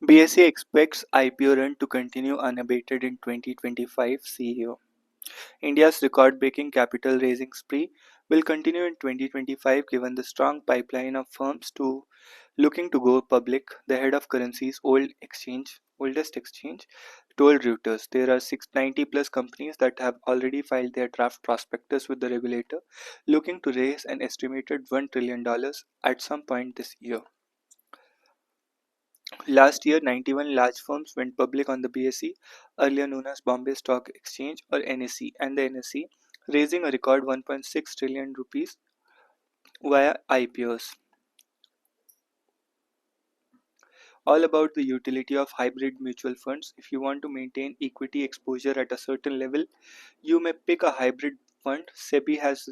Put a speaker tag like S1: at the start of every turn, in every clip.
S1: BSE expects IPO run to continue unabated in 2025 CEO. India's record-breaking capital raising spree will continue in 2025 given the strong pipeline of firms looking to go public. The head of currency's oldest exchange, told Reuters there are 690 plus companies that have already filed their draft prospectus with the regulator, looking to raise an estimated $1 trillion at some point this year. Last year, 91 large firms went public on the BSE, earlier known as Bombay Stock Exchange or NSE, and the NSE, raising a record 1.6 trillion rupees via IPOs. All about the utility of hybrid mutual funds. If you want to maintain equity exposure at a certain level, you may pick a hybrid fund. SEBI has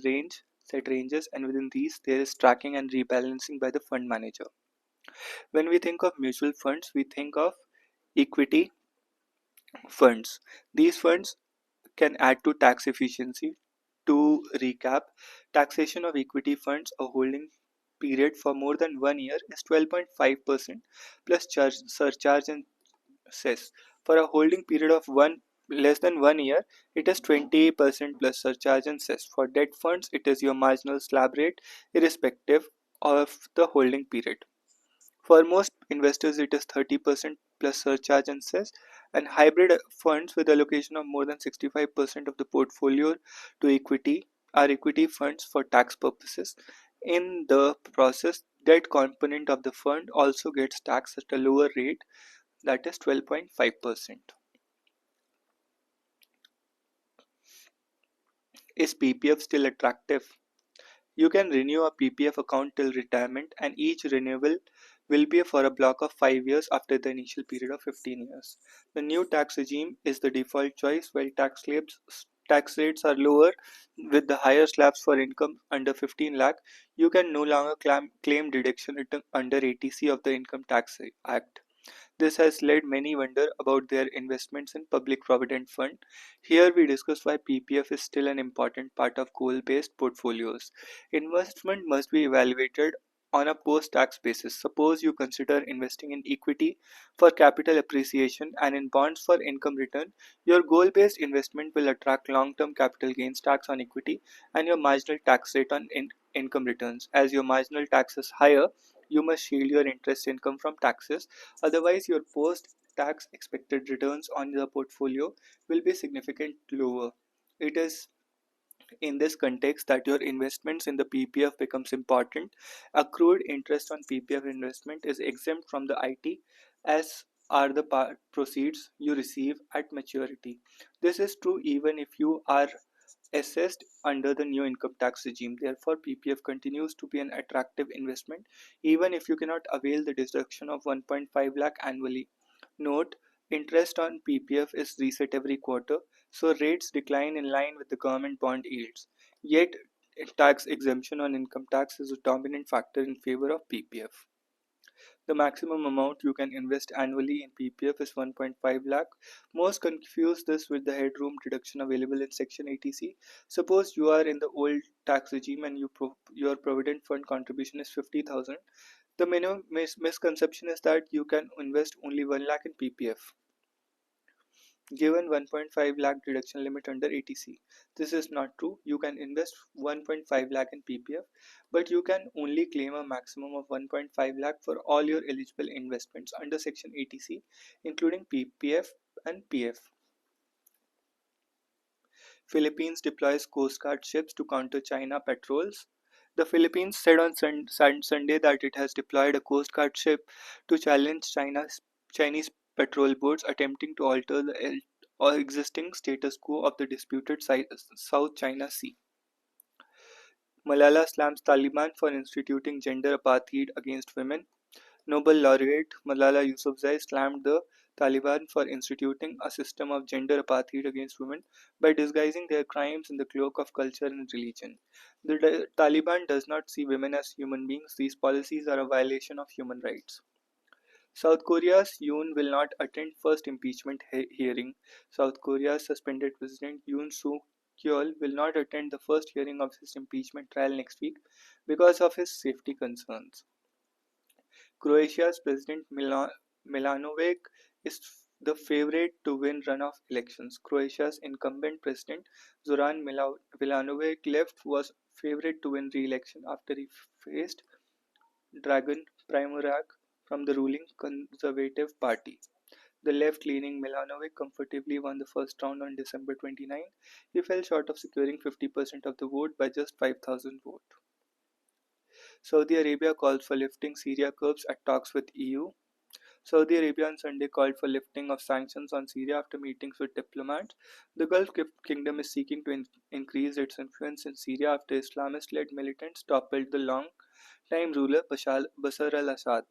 S1: set ranges, and within these, there is tracking and rebalancing by the fund manager. When we think of mutual funds, we think of equity funds. These funds can add to tax efficiency. To recap, taxation of equity funds, a holding period for more than 1 year, is 12.5% plus surcharge and cess. For a holding period of less than 1 year, it is 20% plus surcharge and cess. For debt funds, it is your marginal slab rate, irrespective of the holding period. For most investors, it is 30% plus surcharge and cess, and hybrid funds with allocation of more than 65% of the portfolio to equity are equity funds for tax purposes. In the process, debt component of the fund also gets taxed at a lower rate, that is 12.5%. Is PPF still attractive? You can renew a PPF account till retirement, and each renewal will be for a block of 5 years after the initial period of 15 years. The new tax regime is the default choice, while tax rates are lower with the higher slabs for income under 15 lakh. You can no longer claim deduction under ATC of the Income Tax Act. This has led many wonder about their investments in public provident fund. Here we discuss why PPF is still an important part of goal-based portfolios. Investment must be evaluated on a post-tax basis. Suppose you consider investing in equity for capital appreciation and in bonds for income return. Your goal-based investment will attract long-term capital gains tax on equity and your marginal tax rate on income returns. As your marginal tax is higher, you must shield your interest income from taxes. Otherwise, your post-tax expected returns on the portfolio will be significantly lower. It is in this context that your investments in the PPF becomes important. Accrued interest on PPF investment is exempt from the IT, as are the proceeds you receive at maturity. This is true even if you are assessed under the new income tax regime. Therefore, PPF continues to be an attractive investment even if you cannot avail the deduction of 1.5 lakh annually. Note, interest on PPF is reset every quarter, so rates decline in line with the government bond yields. Yet, tax exemption on income tax is a dominant factor in favor of PPF. The maximum amount you can invest annually in PPF is 1.5 lakh. Most confuse this with the headroom deduction available in Section 80C. Suppose you are in the old tax regime and your provident fund contribution is 50,000. The minimum misconception is that you can invest only 1 lakh in PPF given 1.5 lakh deduction limit under ATC. This is not true. You can invest 1.5 lakh in PPF, but you can only claim a maximum of 1.5 lakh for all your eligible investments under Section ATC, including PPF and PF. Philippines deploys Coast Guard ships to counter China patrols. The Philippines said on Sunday that it has deployed a Coast Guard ship to challenge Chinese patrol boats attempting to alter the existing status quo of the disputed South China Sea. Malala slams Taliban for instituting gender apartheid against women. Nobel laureate Malala Yousafzai slammed the Taliban for instituting a system of gender apartheid against women by disguising their crimes in the cloak of culture and religion. The Taliban does not see women as human beings. These policies are a violation of human rights. South Korea's Yoon will not attend first impeachment hearing. South Korea's suspended President Yoon Suk Yeol will not attend the first hearing of his impeachment trial next week because of his safety concerns. Croatia's President Milanovic is the favorite to win runoff elections. Croatia's incumbent president Zoran Milanovic left was favorite to win re-election after he faced Dragan Primorac from the ruling Conservative Party. The left-leaning Milanovic comfortably won the first round on December 29. He fell short of securing 50% of the vote by just 5,000 votes. Saudi Arabia calls for lifting Syria curbs at talks with EU. Saudi Arabia on Sunday called for lifting of sanctions on Syria after meetings with diplomats. The Gulf Kingdom is seeking to increase its influence in Syria after Islamist-led militants toppled the long-time ruler Bashar al-Assad.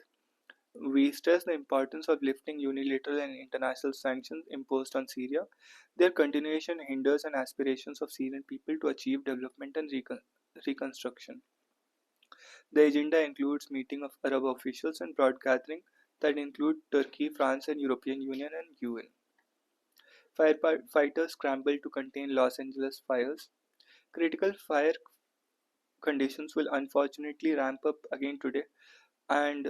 S1: We stress the importance of lifting unilateral and international sanctions imposed on Syria. Their continuation hinders the aspirations of Syrian people to achieve development and reconstruction. The agenda includes meeting of Arab officials and broad gathering that include Turkey, France, and European Union and UN. Firefighters scramble to contain Los Angeles fires. Critical fire conditions will unfortunately ramp up again today and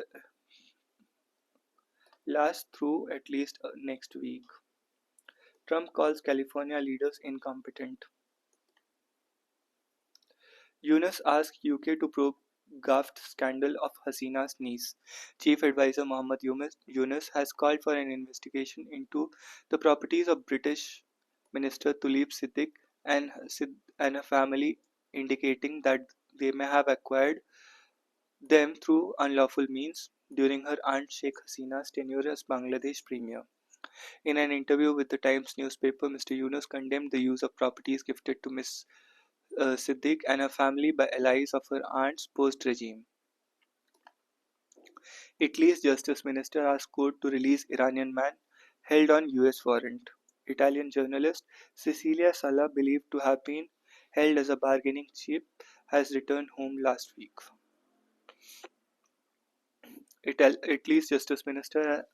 S1: last through at least next week. Trump calls California leaders incompetent. Yunus asks UK to probe graft scandal of Hasina's niece. Chief Advisor Mohammad Yunus has called for an investigation into the properties of British Minister Tulip Siddiq and her family, indicating that they may have acquired them through unlawful means during her aunt Sheikh Hasina's tenure as Bangladesh Premier. In an interview with the Times newspaper, Mr. Yunus condemned the use of properties gifted to Ms. Siddiq and her family by allies of her aunt's post-regime. Italy's Justice Minister asked court to release Iranian man held on US warrant. Italian journalist Cecilia Sala, believed to have been held as a bargaining chip, has returned home last week. Italy's Justice Minister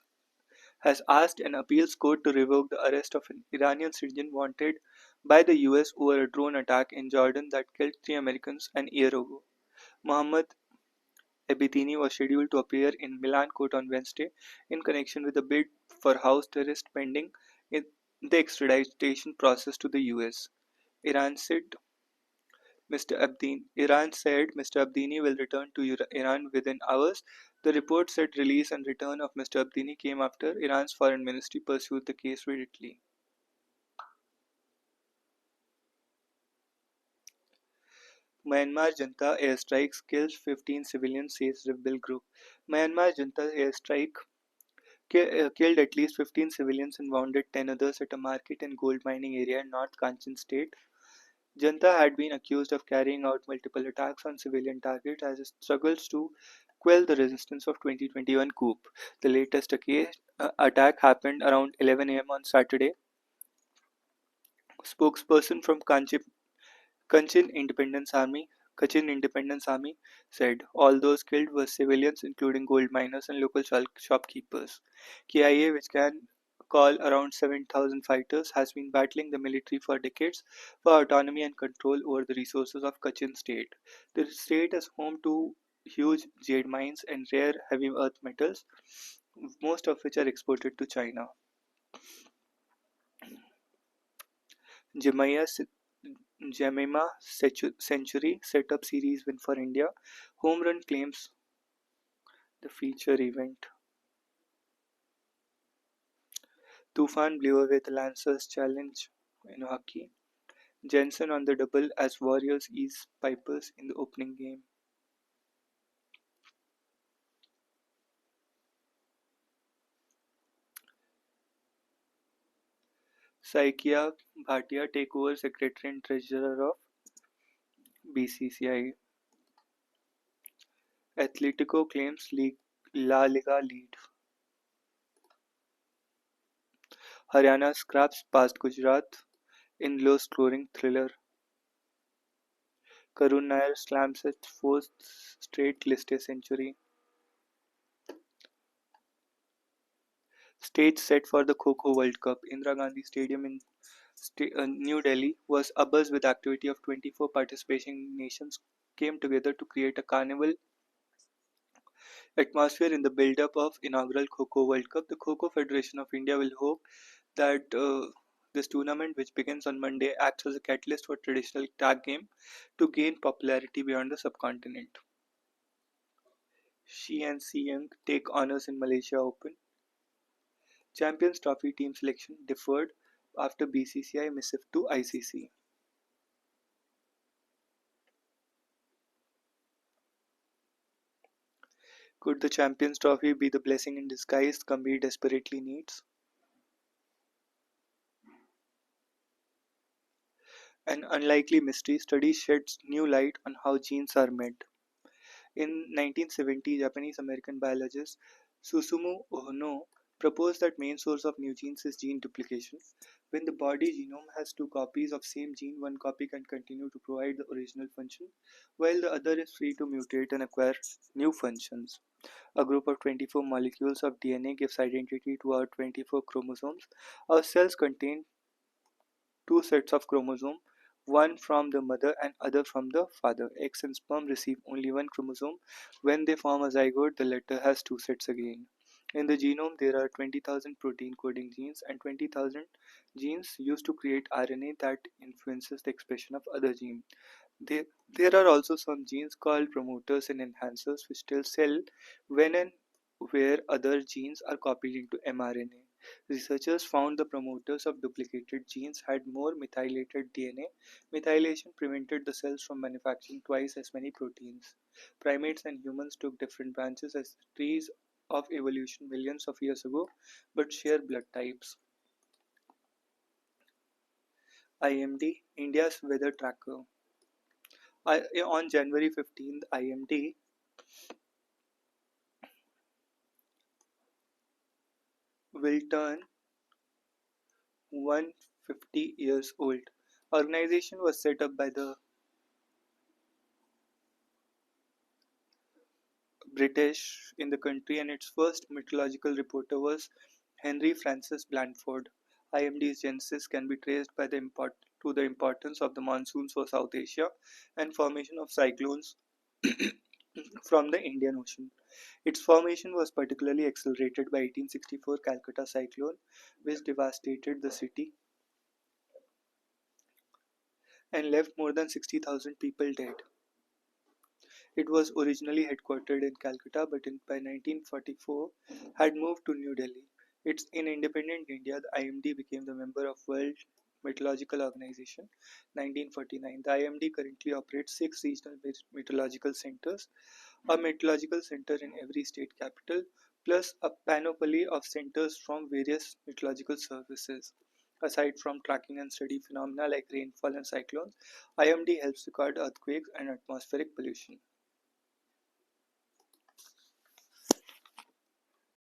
S1: has asked an appeals court to revoke the arrest of an Iranian citizen wanted by the US over a drone attack in Jordan that killed 3 Americans an year ago. Mohammed Ebitini was scheduled to appear in Milan court on Wednesday in connection with a bid for house arrest pending in the extradition process to the US. Iran said Mr. Abdini will return to Iran within hours. The report said release and return of Mr. Abdini came after Iran's foreign ministry pursued the case with Italy. Myanmar Junta airstrikes kills 15 civilians, says rebel group. Myanmar Junta airstrike killed at least 15 civilians and wounded 10 others at a market and gold mining area in North Kanchan state. Junta had been accused of carrying out multiple attacks on civilian targets as it struggles to quell the resistance of 2021 coup. The latest attack happened around 11 a.m. on Saturday. Spokesperson from Kachin Independence Army Kachin Independence Army said all those killed were civilians including gold miners and local shopkeepers. KIA, which can call around 7,000 fighters, has been battling the military for decades for autonomy and control over the resources of Kachin state. The state is home to huge jade mines and rare heavy earth metals, most of which are exported to China. Jemima Century set-up series win for India. Home run claims the feature event. Tufan blew away the Lancers challenge in hockey. Jensen on the double as Warriors ease Pipers in the opening game. Saikia Bhatia take over Secretary and Treasurer of BCCI. Atletico claims La Liga lead. Haryana scraps past Gujarat in low-scoring thriller. Karun Nair slams its fourth straight List A century. Stage set for the Kho-Kho World Cup. Indira Gandhi Stadium in New Delhi was abuzz with activity of 24 participating nations came together to create a carnival Atmosphere in the build-up of inaugural Kho-Kho World Cup. The Kho-Kho Federation of India will hope that this tournament, which begins on Monday, acts as a catalyst for traditional tag game to gain popularity beyond the subcontinent. Shi and Young take honors in Malaysia Open. Champions Trophy team selection deferred after BCCI missive to ICC. Could the Champions Trophy be the blessing in disguise Gambhir desperately needs? An unlikely mystery study sheds new light on how genes are made. In 1970, Japanese-American biologist Susumu Ohno proposed that main source of new genes is gene duplication. When the body genome has two copies of same gene, one copy can continue to provide the original function, while the other is free to mutate and acquire new functions. A group of 24 molecules of DNA gives identity to our 24 chromosomes. Our cells contain two sets of chromosomes, one from the mother and other from the father. Eggs and sperm receive only one chromosome. When they form a zygote, the latter has two sets again. In the genome, there are 20,000 protein coding genes and 20,000 genes used to create RNA that influences the expression of other genes. There, there are also some genes called promoters and enhancers which tell cell when and where other genes are copied into mRNA. Researchers found the promoters of duplicated genes had more methylated DNA. Methylation prevented the cells from manufacturing twice as many proteins. Primates and humans took different branches as trees of evolution millions of years ago, but share blood types. IMD, India's weather tracker. On January 15th, IMD will turn 150 years old. Organization was set up by the British in the country, and its first meteorological reporter was Henry Francis Blandford. IMD's genesis can be traced by to the importance of the monsoons for South Asia and formation of cyclones from the Indian Ocean. Its formation was particularly accelerated by 1864 Calcutta cyclone, which devastated the city and left more than 60,000 people dead. It was originally headquartered in Calcutta, but by 1944 had moved to New Delhi. In independent India, the IMD became the member of World Meteorological Organization 1949. The IMD currently operates six regional meteorological centers, a meteorological center in every state capital, plus a panoply of centers from various meteorological services. Aside from tracking and study phenomena like rainfall and cyclones, IMD helps record earthquakes and atmospheric pollution.